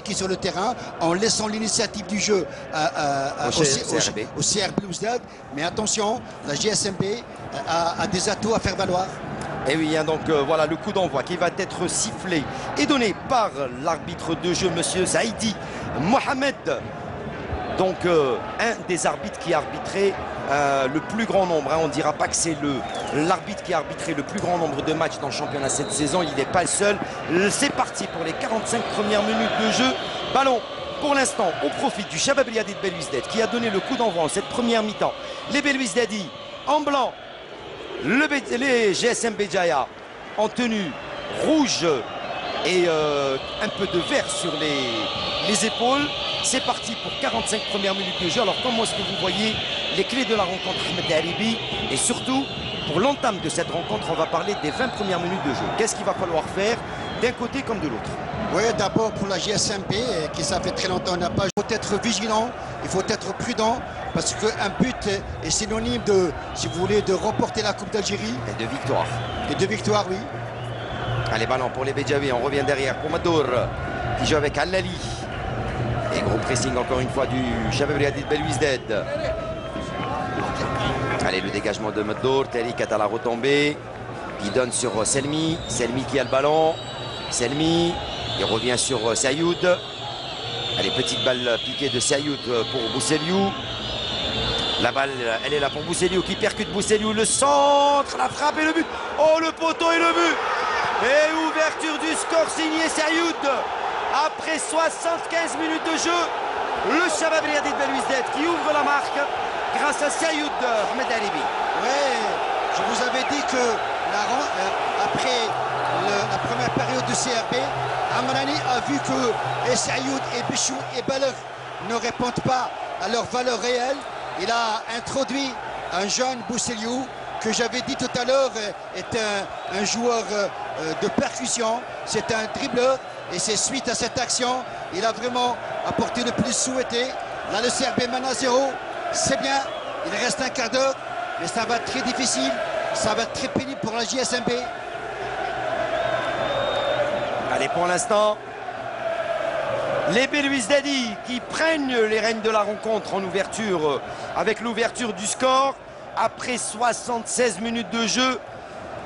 communiquer sur le terrain en laissant l'initiative du jeu au CRB Belouizdad. Mais attention, la GSMB a des atouts à faire valoir. Et oui, hein, donc voilà le coup d'envoi qui va être sifflé et donné par l'arbitre de jeu, monsieur Saïdi Mohamed. Donc un des arbitres qui a arbitré le plus grand nombre. Hein, on ne dira pas que c'est l'arbitre qui a arbitré le plus grand nombre de matchs dans le championnat cette saison. Il n'est pas le seul. C'est parti pour les 45 premières minutes de jeu. Ballon pour l'instant au profit du Shabab Eliadé de Belouizdad qui a donné le coup d'envoi en cette première mi-temps. Les Belouizdadi en blanc. Les GSM Béjaïa en tenue rouge et un peu de vert sur les épaules. C'est parti pour 45 premières minutes de jeu. Alors comment est-ce que vous voyez les clés de la rencontre, Ahmed Haribi? Et surtout, pour l'entame de cette rencontre, on va parler des 20 premières minutes de jeu. Qu'est-ce qu'il va falloir faire d'un côté comme de l'autre? Oui, d'abord pour la GSMP, qui ça fait très longtemps qu'on n'a pas. Il faut être vigilant, il faut être prudent, parce qu'un but est synonyme de, si vous voulez, de remporter la Coupe d'Algérie. Et de victoire. Et de victoire, oui. Allez, ballon pour les Béjawi, on revient derrière pour Madour, qui joue avec Al-Lali. Et gros pressing encore une fois du Shabab Eliadé de Belouizdad. Allez, le dégagement de Madour, Tariq est à la retombée. Il donne sur Selmi, Selmi qui a le ballon. Selmi, il revient sur Sayoud. Allez, petite balle piquée de Sayoud pour Bousseliou. La balle, elle est là pour Bousseliou qui percute Bousseliou. Le centre, la frappe et le but. Oh, le poteau et le but. Et ouverture du score signé Sayoud. Après 75 minutes de jeu, le Shabab Eliadé de Belouizdad qui ouvre la marque grâce à Sayoud Ahmed Haribi. Oui, je vous avais dit que après la première période de CRB, Amrani a vu que et Sayoud et Bichou et Balagh ne répondent pas à leur valeur réelle. Il a introduit un jeune Bousseliou que j'avais dit tout à l'heure est un joueur de percussion, c'est un dribbleur. Et c'est suite à cette action, il a vraiment apporté le plus souhaité. Là, le CRB mène à 0. C'est bien, il reste un quart d'heure, mais ça va être très difficile. Ça va être très pénible pour la JSMB. Allez, pour l'instant, les Belouizdadi qui prennent les rênes de la rencontre en ouverture, avec l'ouverture du score. Après 76 minutes de jeu,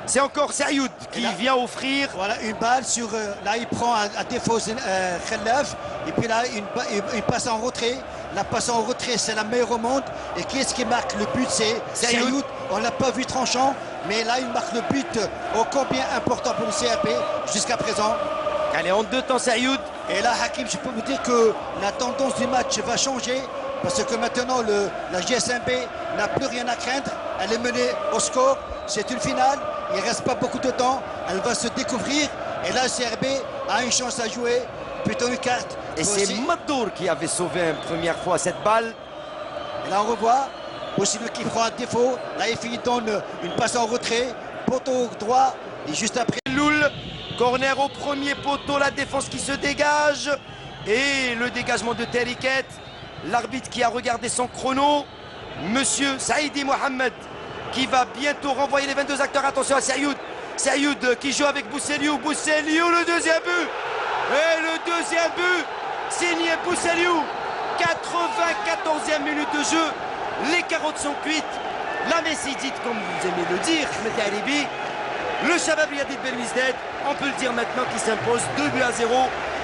c'est encore Sayoud qui vient offrir. Voilà une balle sur. Là, il prend à défaut Khelaf. Et puis là, une passe en retrait. La passe en retrait, c'est la meilleure au monde. Et qui est-ce qui marque le but? C'est Sayoud. On ne l'a pas vu tranchant. Mais là, il marque le but ô combien important pour le CRB jusqu'à présent. Allez, en deux temps, Sayoud. Et là, Hakim, je peux vous dire que la tendance du match va changer. Parce que maintenant, la GSMB n'a plus rien à craindre. Elle est menée au score. C'est une finale. Il ne reste pas beaucoup de temps. Elle va se découvrir. Et là, le CRB a une chance à jouer. Plutôt une carte. Et c'est Madour qui avait sauvé une première fois cette balle. Et là, on revoit. Possible qu'il prend un défaut. Là, il donne une passe en retrait. Poteau droit. Et juste après. Loul. Corner au premier poteau. La défense qui se dégage. Et le dégagement de Tariqet. L'arbitre qui a regardé son chrono. Monsieur Saïdi Mohamed, qui va bientôt renvoyer les 22 acteurs. Attention à Sayoud. Sayoud qui joue avec Bousseliou. Bousseliou, le deuxième but. Et le deuxième but, signé Bousseliou. 94e minute de jeu. Les carottes sont cuites. La messidite, comme vous aimez le dire, Ahmed Haribi. Le Shabab Eliadé de Belouizdad, on peut le dire maintenant, qui s'impose 2-0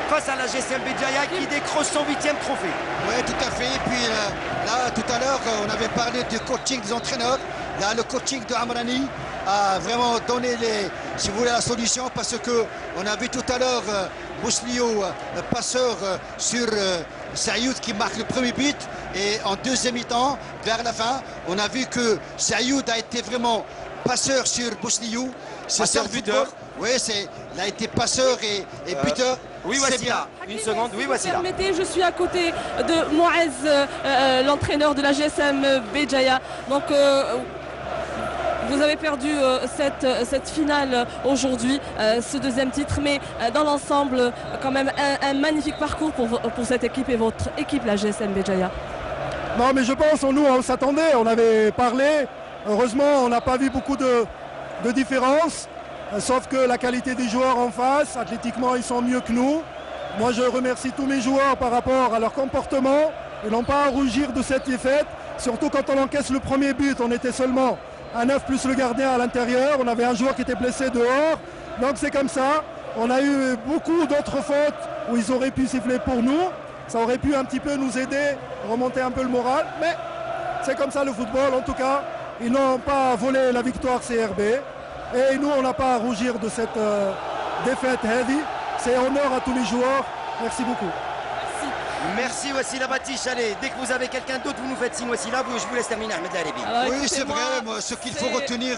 face à la GSM Béjaïa qui décroche son 8e trophée. Oui, tout à fait. Et puis là, tout à l'heure, on avait parlé du coaching des entraîneurs. Là, le coaching de Amrani a vraiment donné, si vous voulez, la solution, parce qu'on a vu tout à l'heure Bousseliou, passeur sur Sayoud qui marque le premier but. Et en deuxième mi-temps, vers la fin, on a vu que Sayoud a été vraiment passeur sur Bousseliou. C'est ça le buteur. Oui, il a été passeur et buteur. Oui, voici là. Une seconde, oui, voici là. Permettez, je suis à côté de Moaz, l'entraîneur de la GSM Béjaïa. Donc, vous avez perdu cette finale aujourd'hui, ce deuxième titre, mais dans l'ensemble, quand même, un magnifique parcours pour cette équipe et votre équipe, la GSM Béjaïa. Non, mais je pense, nous, on s'attendait, on avait parlé. Heureusement, on n'a pas vu beaucoup de différence. Sauf que la qualité des joueurs en face, athlétiquement, ils sont mieux que nous. Moi, je remercie tous mes joueurs par rapport à leur comportement. Ils n'ont pas à rougir de cette défaite. Surtout quand on encaisse le premier but, on était seulement à 9 plus le gardien à l'intérieur. On avait un joueur qui était blessé dehors. Donc c'est comme ça. On a eu beaucoup d'autres fautes où ils auraient pu siffler pour nous. Ça aurait pu un petit peu nous aider, remonter un peu le moral. Mais c'est comme ça le football. En tout cas, ils n'ont pas volé la victoire CRB. Et nous, on n'a pas à rougir de cette défaite heavy. C'est honneur à tous les joueurs. Merci beaucoup. Merci Wassila Batiche. Allez, dès que vous avez quelqu'un d'autre, vous nous faites signe Wassila. Je vous laisse terminer Ahmed Larebi. Oui, c'est vrai. Moi, ce qu'il faut retenir,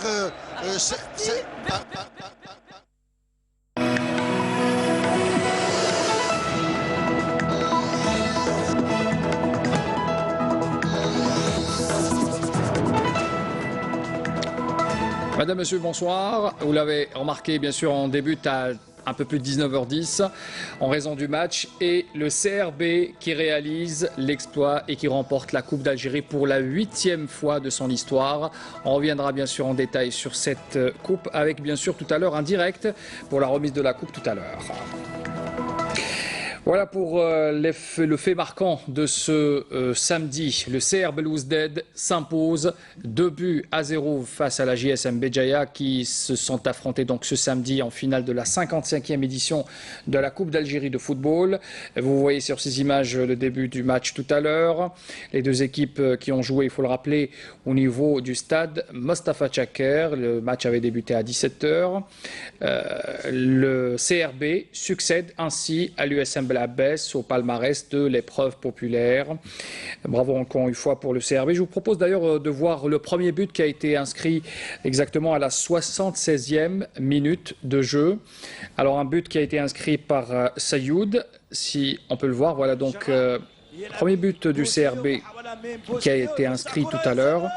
Madame, Monsieur, bonsoir. Vous l'avez remarqué, bien sûr, on débute à un peu plus de 19h10 en raison du match et le CRB qui réalise l'exploit et qui remporte la Coupe d'Algérie pour la 8e fois de son histoire. On reviendra bien sûr en détail sur cette coupe avec bien sûr tout à l'heure un direct pour la remise de la coupe tout à l'heure. Voilà pour le fait marquant de ce samedi. Le CR Belouizdad s'impose 2-0 face à la JSM Béjaïa qui se sont affrontés donc ce samedi en finale de la 55e édition de la Coupe d'Algérie de football. Vous voyez sur ces images le début du match tout à l'heure. Les deux équipes qui ont joué, il faut le rappeler, au niveau du stade Mostafa Chaker. Le match avait débuté à 17h. Le CRB succède ainsi à l'USM Abbès au palmarès de l'épreuve populaire. Bravo encore une fois pour le CRB. Je vous propose d'ailleurs de voir le premier but qui a été inscrit exactement à la 76e minute de jeu. Alors un but qui a été inscrit par Sayoud, si on peut le voir. Voilà donc premier but du CRB qui a été inscrit tout à l'heure.